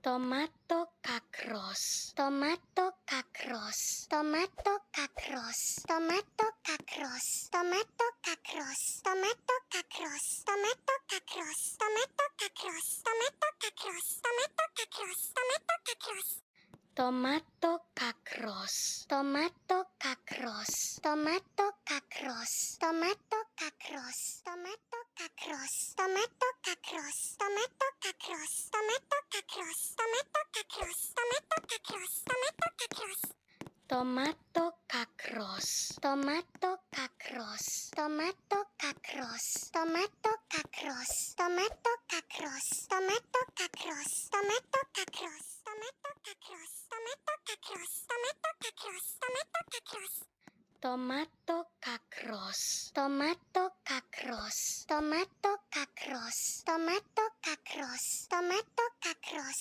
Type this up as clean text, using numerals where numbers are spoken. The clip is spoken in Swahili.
tomato kakros, tomato kakros, tomato kakros, tomato kakros, tomato kakros, tomato kakros, tomato kakros, tomato kakros, tomato kakros, tomato kakros, tomato kakros. Tomato kakros, tomato kakros, tomato kakros, tomato kakros, tomato kakros, tomato kakros, tomato kakros, tomato kakros, tomato kakros, tomato kakros, tomato kakros. Tomato kakros, tomato kakros, tomato kakros, tomato kakros, tomato kakros, tomato kakros, tomato kakros, tomato kakros, tomato kakros, tomato kakros, tomato kakros. Tomato kakros, tomato kakros, tomato kakros, tomato kakros, tomato kakros,